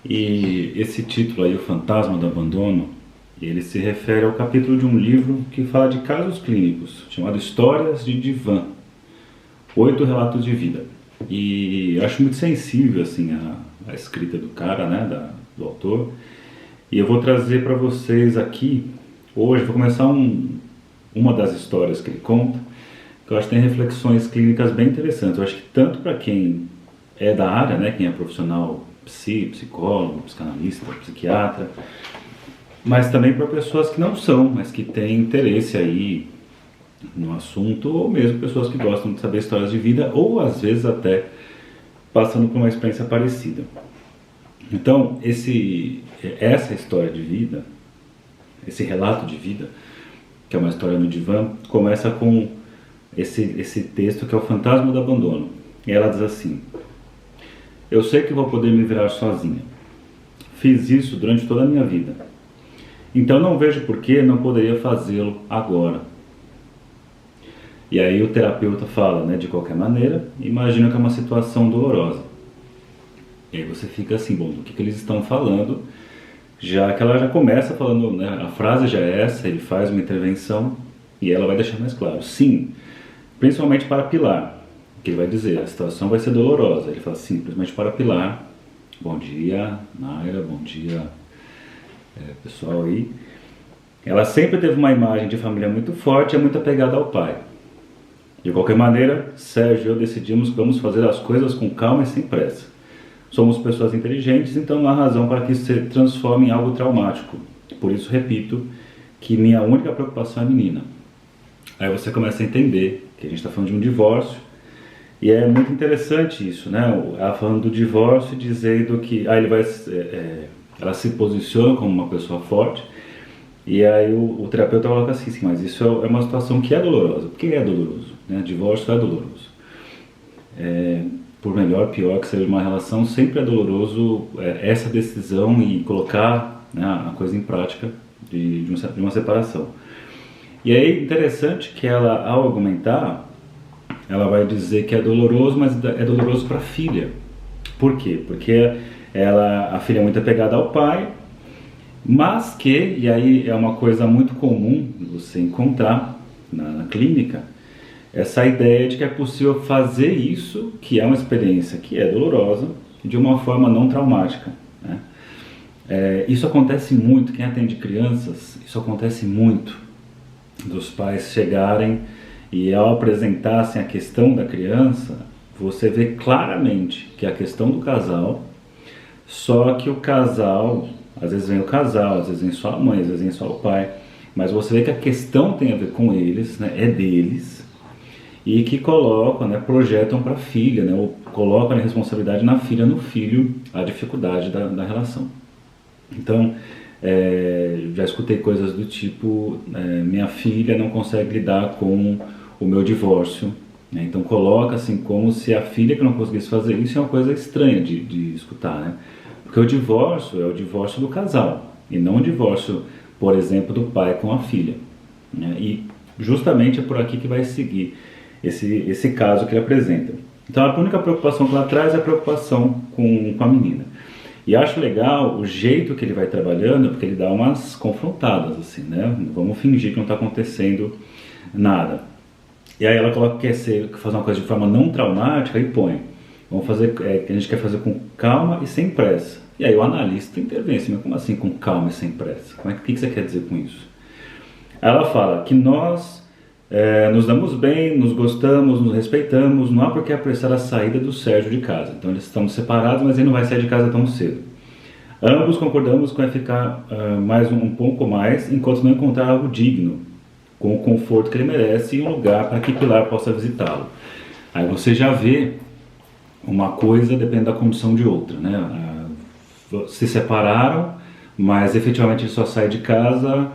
E esse título aí, O Fantasma do Abandono, ele se refere ao capítulo de um livro que fala de casos clínicos, chamado Histórias de Divã, 8 relatos de vida. E eu acho muito sensível assim a escrita do cara, né, do autor. E eu vou trazer para vocês aqui, hoje, vou começar uma das histórias que ele conta, que eu acho que tem reflexões clínicas bem interessantes. Eu acho que tanto para quem é da área, né, quem é profissional psicólogo, psicanalista, psiquiatra, mas também para pessoas que não são, mas que têm interesse aí no assunto, ou mesmo pessoas que gostam de saber histórias de vida, ou às vezes até passando por uma experiência parecida. Então, essa história de vida, esse relato de vida, que é uma história no divã, começa com esse texto que é o Fantasma do Abandono. E ela diz assim: eu sei que vou poder me virar sozinha. Fiz isso durante toda a minha vida. Então não vejo por que não poderia fazê-lo agora. E aí o terapeuta fala, né, de qualquer maneira, imagina que é uma situação dolorosa. E aí você fica assim, bom, do que eles estão falando, já que ela já começa falando, né, a frase já é essa, ele faz uma intervenção e ela vai deixar mais claro. Sim, principalmente para Pilar, que ele vai dizer, a situação vai ser dolorosa. Ele fala, sim, principalmente para Pilar. Bom dia, Naira, bom dia, pessoal aí. Ela sempre teve uma imagem de família muito forte e é muito apegada ao pai. De qualquer maneira, Sérgio e eu decidimos que vamos fazer as coisas com calma e sem pressa. Somos pessoas inteligentes, então não há razão para que isso se transforme em algo traumático. Por isso, repito, que minha única preocupação é a menina. Aí você começa a entender que a gente está falando de um divórcio, e é muito interessante isso, né? Ela falando do divórcio, dizendo que ela se posiciona como uma pessoa forte, e aí o terapeuta coloca assim, sim, mas isso é uma situação que é dolorosa. Por que é doloroso? Né? Divórcio é doloroso. Por melhor, pior que seja uma relação, sempre é doloroso essa decisão e colocar, né, a coisa em prática de uma separação. E aí é interessante que ela, ao argumentar, ela vai dizer que é doloroso, mas é doloroso para a filha. Por quê? Porque a filha é muito apegada ao pai, mas que, e aí é uma coisa muito comum você encontrar na clínica, essa ideia de que é possível fazer isso, que é uma experiência que é dolorosa, de uma forma não traumática, né? Isso acontece muito, quem atende crianças, isso acontece muito, dos pais chegarem e ao apresentassem a questão da criança, você vê claramente que é a questão do casal, só que o casal, às vezes vem o casal, às vezes vem só a mãe, às vezes vem só o pai, mas você vê que a questão tem a ver com eles, né, é deles, e que colocam, né, projetam para a filha, né, ou colocam a responsabilidade na filha, no filho, a dificuldade da relação. Então, já escutei coisas do tipo, minha filha não consegue lidar com o meu divórcio, né? Então coloca assim como se a filha que não conseguisse fazer isso é uma coisa estranha de escutar, né? Porque o divórcio é o divórcio do casal e não o divórcio, por exemplo, do pai com a filha, né? E justamente é por aqui que vai seguir esse caso que ele apresenta. Então a única preocupação que ela traz é a preocupação com a menina. E acho legal o jeito que ele vai trabalhando, porque ele dá umas confrontadas assim, né? Vamos fingir que não está acontecendo nada. E aí ela coloca que quer fazer uma coisa de forma não traumática e põe. Vamos fazer, que a gente quer fazer com calma e sem pressa. E aí o analista intervém assim, mas como assim com calma e sem pressa? O que você quer dizer com isso? Aí ela fala que nós nos damos bem, nos gostamos, nos respeitamos, não há por que apressar a saída do Sérgio de casa. Então eles estão separados, mas ele não vai sair de casa tão cedo. Ambos concordamos que vai ficar mais um pouco mais, enquanto não encontrar algo digno, com o conforto que ele merece e um lugar para que Pilar possa visitá-lo. Aí você já vê uma coisa depende da condição de outra, né? Se separaram, mas efetivamente ele só sai de casa,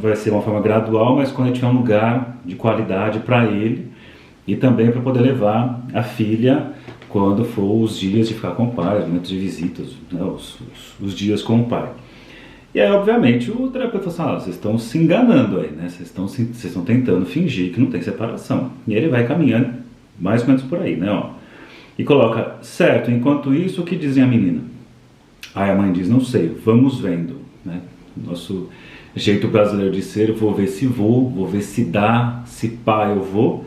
vai ser uma forma gradual, mas quando ele tiver um lugar de qualidade para ele e também para poder levar a filha quando for os dias de ficar com o pai, os momentos de visitas, né, os dias com o pai. E aí, obviamente, o terapeuta fala assim, vocês estão se enganando aí, né? Vocês estão tentando fingir que não tem separação. E ele vai caminhando mais ou menos por aí, né? Ó. E coloca, certo, enquanto isso, o que dizem a menina? Aí a mãe diz, não sei, vamos vendo, né? Nosso jeito brasileiro de ser, eu vou ver se vou ver se dá, se pá eu vou.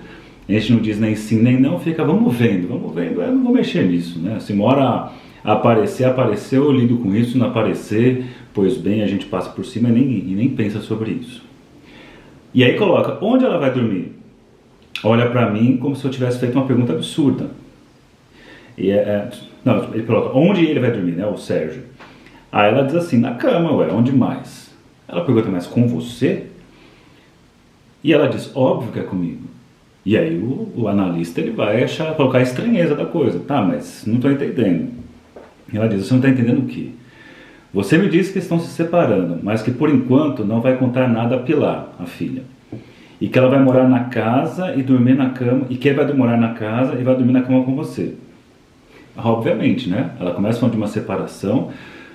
A gente não diz nem sim nem não, fica vamos vendo, eu não vou mexer nisso, né? Se uma hora aparecer, apareceu, eu lido com isso, não aparecer, pois bem, a gente passa por cima e nem pensa sobre isso. E aí coloca, onde ela vai dormir? Olha pra mim como se eu tivesse feito uma pergunta absurda. Não, ele coloca, onde ele vai dormir, né, o Sérgio? Aí ela diz assim, na cama, ué, onde mais? Ela pergunta, mas com você? E ela diz, óbvio que é comigo. E aí o analista ele vai colocar a estranheza da coisa. Tá, mas não estou entendendo. E ela diz, você não está entendendo o quê? Você me disse que estão se separando, mas que por enquanto não vai contar nada a Pilar, a filha. E que ela vai morar na casa e dormir na cama, e que ele vai morar na casa e vai dormir na cama com você. Obviamente, né? Ela começa falando de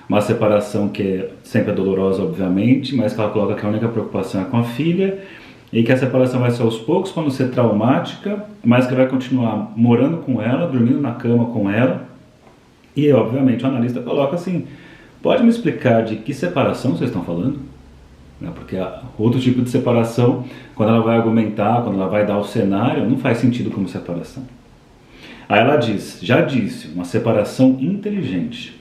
uma separação que sempre é dolorosa, obviamente, mas que ela coloca que a única preocupação é com a filha, e que a separação vai ser aos poucos, para não ser traumática, mas que vai continuar morando com ela, dormindo na cama com ela. E, obviamente, o analista coloca assim, pode me explicar de que separação vocês estão falando? Porque outro tipo de separação, quando ela vai argumentar, quando ela vai dar o cenário, não faz sentido como separação. Aí ela diz, já disse, uma separação inteligente.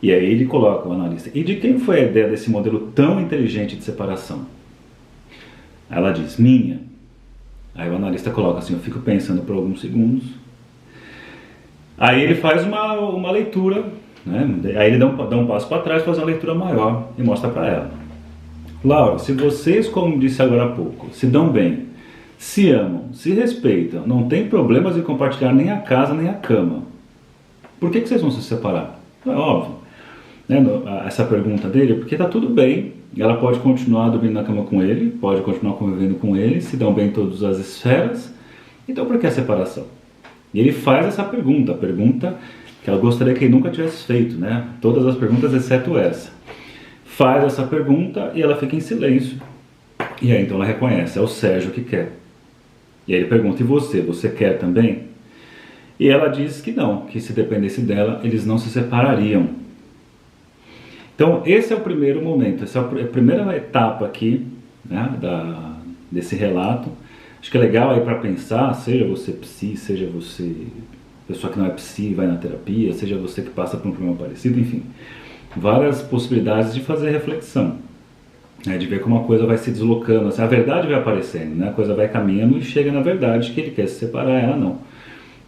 E aí ele coloca, o analista, e de quem foi a ideia desse modelo tão inteligente de separação? Ela diz, minha. Aí o analista coloca assim, eu fico pensando por alguns segundos. Aí ele faz uma leitura, né? Aí ele dá um passo para trás, faz uma leitura maior e mostra para ela. Laura, se vocês, como disse agora há pouco, se dão bem, se amam, se respeitam, não tem problemas em compartilhar nem a casa nem a cama, por que vocês vão se separar? É óbvio, né? Essa pergunta dele, porque está tudo bem, ela pode continuar dormindo na cama com ele, pode continuar convivendo com ele, se dão bem em todas as esferas, então por que a separação? E ele faz essa pergunta, a pergunta que ela gostaria que ele nunca tivesse feito, né? Todas as perguntas exceto essa. Faz essa pergunta e ela fica em silêncio. E aí então ela reconhece, é o Sérgio que quer. E aí ele pergunta, e você quer também? E ela diz que não, que se dependesse dela, eles não se separariam. Então esse é o primeiro momento, essa é a primeira etapa aqui, né, desse relato. Acho que é legal aí para pensar, seja você psi, seja você pessoa que não é psi, vai na terapia, seja você que passa por um problema parecido, enfim. Várias possibilidades de fazer reflexão, né, de ver como a coisa vai se deslocando, assim, a verdade vai aparecendo, né, a coisa vai caminhando e chega na verdade que ele quer se separar, ela não.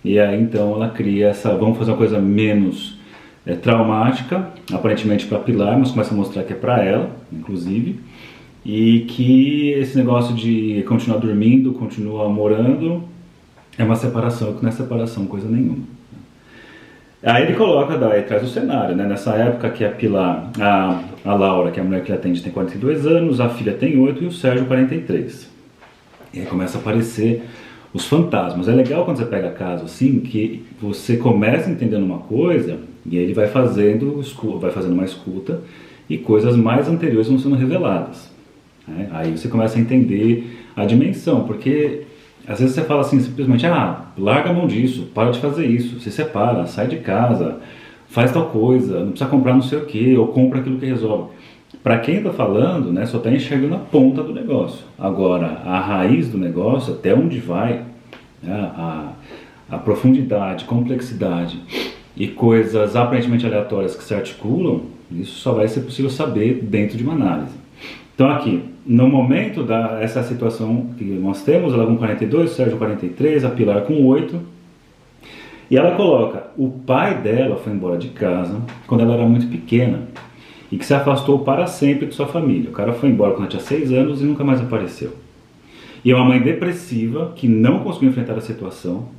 E aí então ela cria vamos fazer uma coisa menos traumática, aparentemente para Pilar, mas começa a mostrar que é para ela, inclusive, e que esse negócio de continuar dormindo, continuar morando, é uma separação, que não é separação coisa nenhuma. Aí ele coloca, daí traz o cenário, né? Nessa época que a Pilar, a Laura, que é a mulher que ele atende, tem 42 anos, a filha tem 8 e o Sérgio 43. E aí começa a aparecer os fantasmas. É legal quando você pega caso assim, que você começa entendendo uma coisa e aí ele vai fazendo uma escuta e coisas mais anteriores vão sendo reveladas. Né? Aí você começa a entender a dimensão, porque às vezes você fala assim simplesmente, larga a mão disso, para de fazer isso, se separa, sai de casa, faz tal coisa, não precisa comprar não sei o que, ou compra aquilo que resolve. Para quem está falando, né, só está enxergando a ponta do negócio. Agora, a raiz do negócio, até onde vai, né, a profundidade, complexidade e coisas aparentemente aleatórias que se articulam, isso só vai ser possível saber dentro de uma análise. Então aqui, no momento dessa situação que nós temos, ela com 42, o Sérgio 43, a Pilar com 8, e ela coloca, o pai dela foi embora de casa quando ela era muito pequena, e que se afastou para sempre de sua família. O cara foi embora quando ela tinha 6 anos e nunca mais apareceu. E é uma mãe depressiva que não conseguiu enfrentar a situação,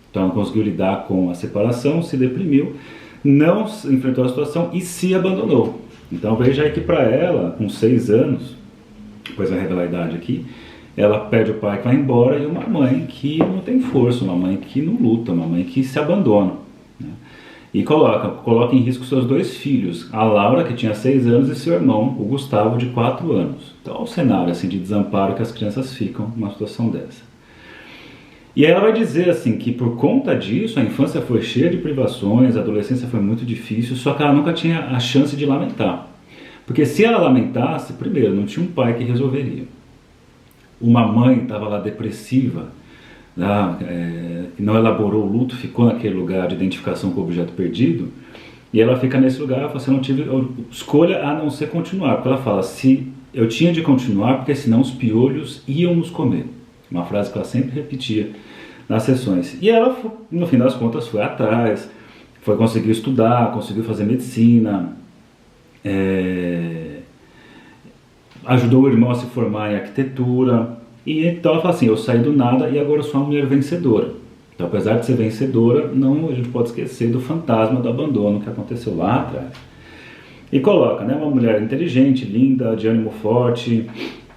então ela não conseguiu lidar com a separação, se deprimiu, não enfrentou a situação e se abandonou. Então veja aí que para ela, com 6 anos, depois vai revelar a idade aqui, ela perde o pai que vai embora e uma mãe que não tem força, uma mãe que não luta, uma mãe que se abandona. Né? E coloca em risco seus 2 filhos, a Laura, que tinha 6 anos, e seu irmão, o Gustavo, de 4 anos. Então é um cenário assim, de desamparo que as crianças ficam numa situação dessa. E aí ela vai dizer assim que por conta disso a infância foi cheia de privações, a adolescência foi muito difícil, só que ela nunca tinha a chance de lamentar. Porque se ela lamentasse, primeiro, não tinha um pai que resolveria. Uma mãe estava lá depressiva, lá, não elaborou o luto, ficou naquele lugar de identificação com o objeto perdido, e ela fica nesse lugar, ela fala assim, eu não tive escolha a não ser continuar. Porque ela fala, se eu tinha de continuar, porque senão os piolhos iam nos comer. Uma frase que ela sempre repetia nas sessões. E ela, no fim das contas, foi atrás, foi conseguir estudar, conseguiu fazer medicina, ajudou o irmão a se formar em arquitetura. E então ela fala assim, eu saí do nada e agora eu sou uma mulher vencedora. Então, apesar de ser vencedora, não, a gente pode esquecer do fantasma do abandono que aconteceu lá atrás. E coloca, né, uma mulher inteligente, linda, de ânimo forte,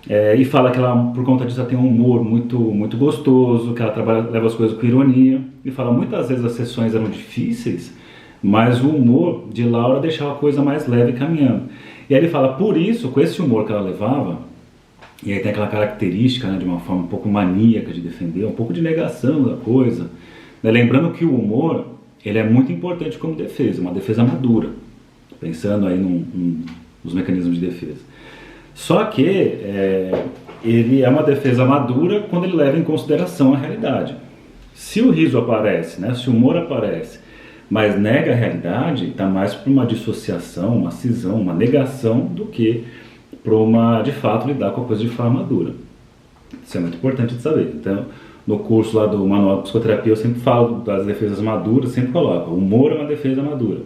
e fala que ela, por conta disso, ela tem um humor muito, muito gostoso, que ela leva as coisas com ironia. E fala, muitas vezes as sessões eram difíceis, mas o humor de Laura deixava a coisa mais leve caminhando. E aí ele fala, por isso, com esse humor que ela levava, e aí tem aquela característica, né, de uma forma um pouco maníaca de defender, um pouco de negação da coisa, né, lembrando que o humor ele é muito importante como defesa, uma defesa madura, pensando aí nos mecanismos de defesa. Só que ele é uma defesa madura quando ele leva em consideração a realidade. Se o riso aparece, né, se o humor aparece, mas nega a realidade, está mais para uma dissociação, uma cisão, uma negação do que para uma, de fato, lidar com a coisa de forma madura. Isso é muito importante de saber. Então, no curso lá do Manual de Psicoterapia, eu sempre falo das defesas maduras, sempre coloco, o humor é uma defesa madura.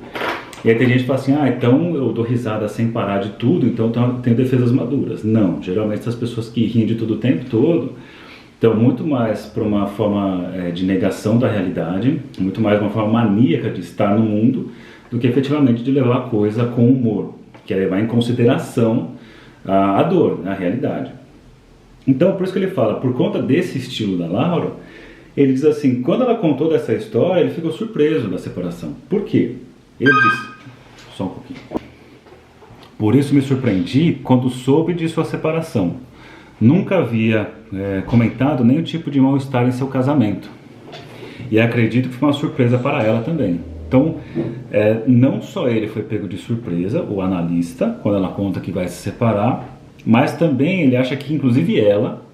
E aí tem gente que fala assim, então eu dou risada sem parar de tudo, então eu tenho defesas maduras. Não, geralmente essas pessoas que riem de tudo o tempo todo, estão muito mais para uma forma de negação da realidade, muito mais uma forma maníaca de estar no mundo, do que efetivamente de levar a coisa com humor, que é levar em consideração a dor, a realidade. Então, por isso que ele fala, por conta desse estilo da Laura, ele diz assim, quando ela contou dessa história, ele ficou surpreso da separação. Por quê? Ele disse, só um pouquinho. Por isso me surpreendi quando soube de sua separação. Nunca havia comentado nenhum tipo de mal-estar em seu casamento. E acredito que foi uma surpresa para ela também. Então, não só ele foi pego de surpresa, o analista, quando ela conta que vai se separar, mas também ele acha que, inclusive, ela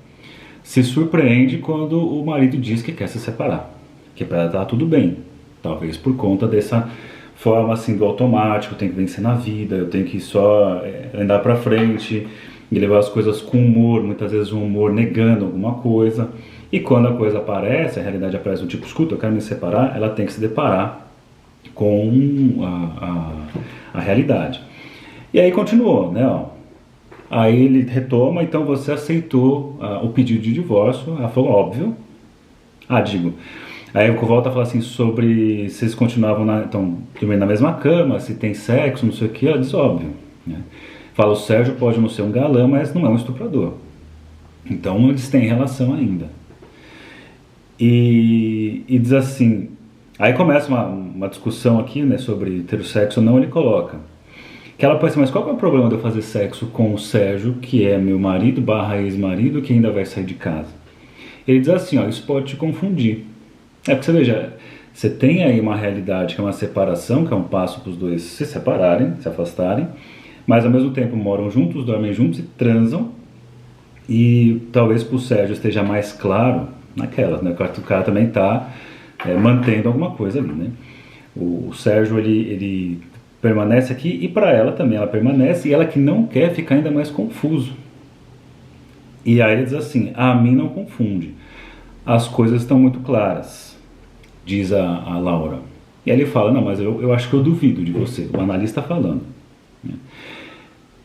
se surpreende quando o marido diz que quer se separar, que para ela tá tudo bem, talvez por conta dessa forma assim do automático, eu tenho que vencer na vida, eu tenho que só andar para frente e levar as coisas com humor, muitas vezes um humor negando alguma coisa, e quando a coisa aparece, a realidade aparece do tipo, escuta, eu quero me separar, ela tem que se deparar com a realidade. E aí continuou, né? Aí ele retoma, então você aceitou o pedido de divórcio. Ela falou, óbvio. Aí volta a falar assim sobre se eles continuavam dormindo na mesma cama, se tem sexo, não sei o que. Ela diz, óbvio. Né? Fala, o Sérgio pode não ser um galã, mas não é um estuprador. Então eles têm relação ainda. E diz assim, aí começa uma discussão aqui, né, sobre ter o sexo ou não. Ele coloca que ela pensa, mas qual é o problema de eu fazer sexo com o Sérgio, que é meu marido / ex-marido, que ainda vai sair de casa? Ele diz assim, isso pode te confundir. Porque você veja, você tem aí uma realidade que é uma separação, que é um passo para os dois se separarem, se afastarem, mas ao mesmo tempo moram juntos, dormem juntos e transam, e talvez para o Sérgio esteja mais claro naquela, né? O cara também está mantendo alguma coisa ali, né? O Sérgio, ele permanece aqui, e para ela também, ela permanece, e ela que não quer ficar ainda mais confuso. E aí ele diz assim, a mim não confunde, as coisas estão muito claras, diz a Laura. E aí ele fala, não, mas eu acho que eu duvido de você, o analista falando.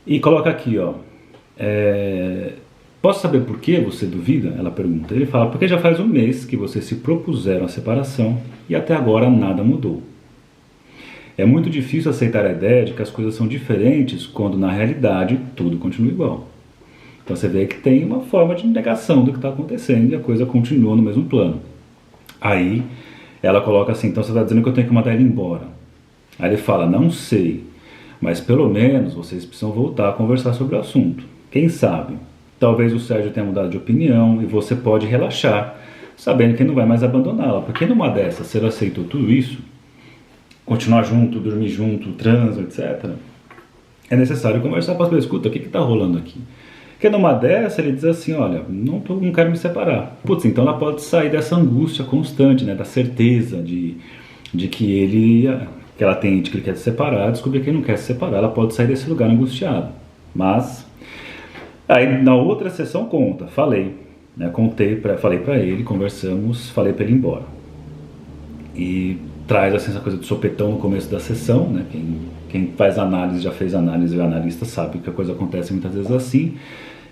E coloca aqui, posso saber por que você duvida? Ela pergunta. Ele fala, porque já faz um mês que vocês se propuseram a separação e até agora nada mudou. É muito difícil aceitar a ideia de que as coisas são diferentes quando na realidade tudo continua igual. Então você vê que tem uma forma de negação do que está acontecendo e a coisa continua no mesmo plano. Aí ela coloca assim, então você está dizendo que eu tenho que mandar ele embora. Aí ele fala, não sei, mas pelo menos vocês precisam voltar a conversar sobre o assunto. Quem sabe? Talvez o Sérgio tenha mudado de opinião e você pode relaxar sabendo que não vai mais abandoná-la, porque numa dessas, se ele aceitou tudo isso, continuar junto, dormir junto, transa, etc., é necessário conversar para as escuta, o que está rolando aqui? Porque numa dessa ele diz assim, olha, não quero me separar. Putz, então ela pode sair dessa angústia constante, né, da certeza de que ela tem, de que ele quer se separar, descobrir que ele não quer se separar, ela pode sair desse lugar angustiada. Mas, aí na outra sessão falei, né, falei para ele, conversamos, falei para ele ir embora. E traz assim, essa coisa de sopetão no começo da sessão, né, quem faz análise, já fez análise, o analista sabe que a coisa acontece muitas vezes assim.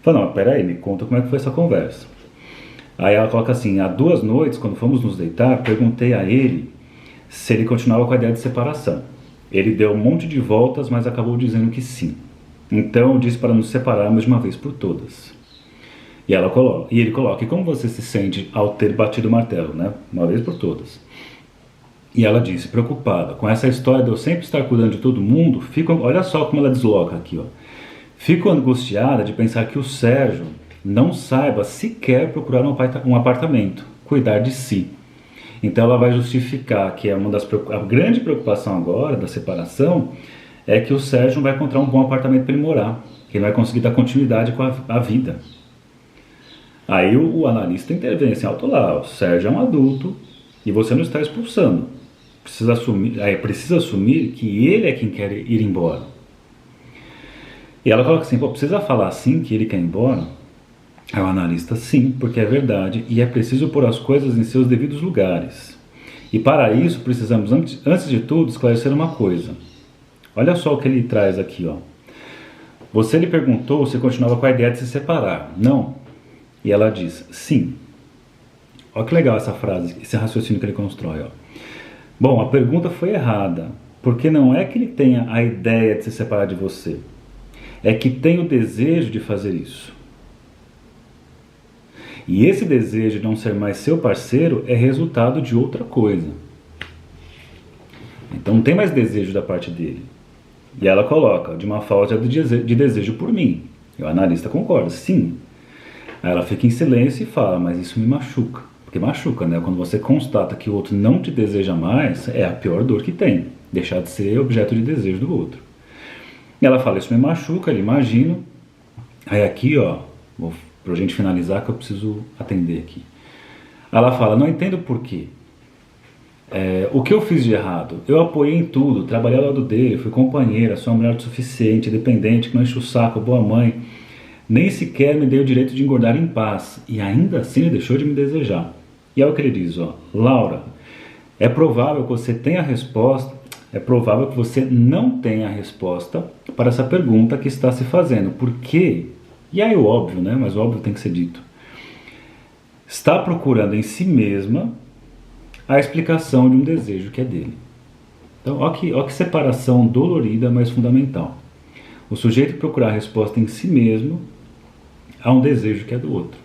Fala, não, peraí, me conta como é que foi essa conversa. Aí ela coloca assim, há 2 noites, quando fomos nos deitar, perguntei a ele se ele continuava com a ideia de separação. Ele deu um monte de voltas, mas acabou dizendo que sim. Então eu disse para nos separarmos de uma vez por todas. E ele coloca, e como você se sente ao ter batido o martelo, né? Uma vez por todas. E ela disse, preocupada, com essa história de eu sempre estar cuidando de todo mundo, olha só como ela desloca aqui, ó. Fico angustiada de pensar que o Sérgio não saiba sequer procurar um apartamento, cuidar de si. Então ela vai justificar que a grande preocupação agora da separação é que o Sérgio não vai encontrar um bom apartamento para ele morar, que ele vai conseguir dar continuidade com a vida. Aí o analista intervém assim, alto lá, o Sérgio é um adulto e você não está expulsando. Precisa assumir que ele é quem quer ir embora. E ela coloca assim, precisa falar assim que ele quer ir embora? Aí o analista, sim, porque é verdade e é preciso pôr as coisas em seus devidos lugares. E para isso precisamos, antes de tudo, esclarecer uma coisa. Olha só o que ele traz aqui, ó. Você lhe perguntou se continuava com a ideia de se separar. Não. E ela diz, sim. Olha que legal essa frase, esse raciocínio que ele constrói, ó. Bom, a pergunta foi errada, porque não é que ele tenha a ideia de se separar de você. É que tem o desejo de fazer isso. E esse desejo de não ser mais seu parceiro é resultado de outra coisa. Então não tem mais desejo da parte dele. E ela coloca, de uma falta de desejo por mim. E o analista concorda, sim. Aí ela fica em silêncio e fala, mas isso me machuca. Porque machuca, né? Quando você constata que o outro não te deseja mais, é a pior dor que tem. Deixar de ser objeto de desejo do outro. E ela fala, isso me machuca, ele imagina. Aí aqui, ó, pra gente finalizar que eu preciso atender aqui. Ela fala, não entendo por quê. O que eu fiz de errado? Eu apoiei em tudo, trabalhei ao lado dele, fui companheira, sou uma mulher o suficiente, dependente, que não enche o saco, boa mãe. Nem sequer me dei o direito de engordar em paz. E ainda assim ele deixou de me desejar. E é o que ele diz, ó. Laura, é provável que você tenha a resposta, é provável que você não tenha a resposta para essa pergunta que está se fazendo. Por quê? E aí o óbvio, né? Mas o óbvio tem que ser dito. Está procurando em si mesma a explicação de um desejo que é dele. Então, ó que separação dolorida, mas fundamental. O sujeito procurar a resposta em si mesmo a um desejo que é do outro.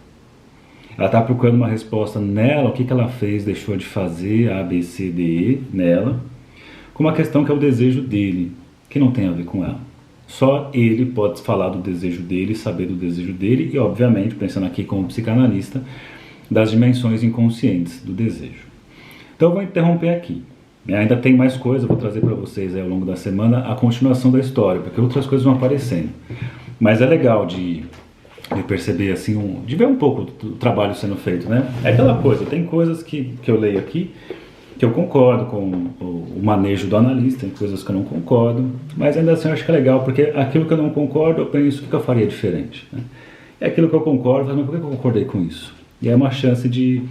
Ela está procurando uma resposta nela, o que ela fez, deixou de fazer, A, B, C, D, E, nela, com uma questão que é o desejo dele, que não tem a ver com ela. Só ele pode falar do desejo dele, saber do desejo dele e, obviamente, pensando aqui como psicanalista, das dimensões inconscientes do desejo. Então eu vou interromper aqui. Ainda tem mais coisa, vou trazer para vocês aí, ao longo da semana a continuação da história, porque outras coisas vão aparecendo. Mas é legal de perceber, assim, de ver um pouco do trabalho sendo feito, né? É aquela coisa, tem coisas que eu leio aqui que eu concordo com o manejo do analista, tem coisas que eu não concordo, mas ainda assim eu acho que é legal, porque aquilo que eu não concordo, eu penso o que eu faria diferente, né? É aquilo que eu concordo, mas por que eu concordei com isso? E é uma chance de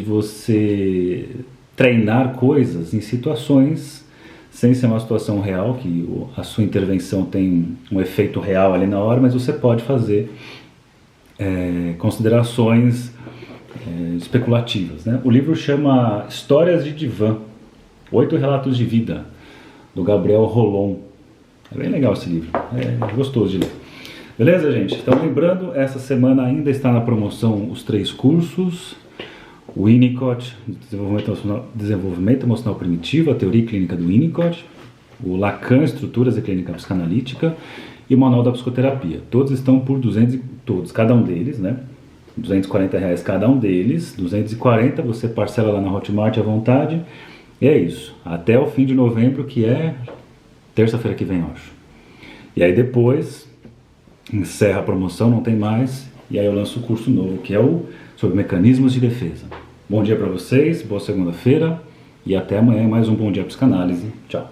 você treinar coisas em situações sem ser uma situação real, que a sua intervenção tem um efeito real ali na hora, mas você pode fazer considerações especulativas, né? O livro chama Histórias de Divã, 8 Relatos de Vida, do Gabriel Rolon. É bem legal esse livro, é gostoso de ler. Beleza, gente? Então, lembrando, essa semana ainda está na promoção os 3 cursos: o Winnicott, Desenvolvimento Emocional Primitivo, a Teoria Clínica do Winnicott, o Lacan, Estruturas e Clínica Psicanalítica, e o Manual da Psicoterapia. Todos estão por 200, cada um deles, né? R$ 240 cada um deles, 240 você parcela lá na Hotmart à vontade. E é isso, até o fim de novembro, que é terça-feira que vem, eu acho. E aí depois encerra a promoção, não tem mais, e aí eu lanço o curso novo, que é o sobre mecanismos de defesa. Bom dia para vocês, boa segunda-feira, e até amanhã mais um Bom Dia Psicanálise. Tchau.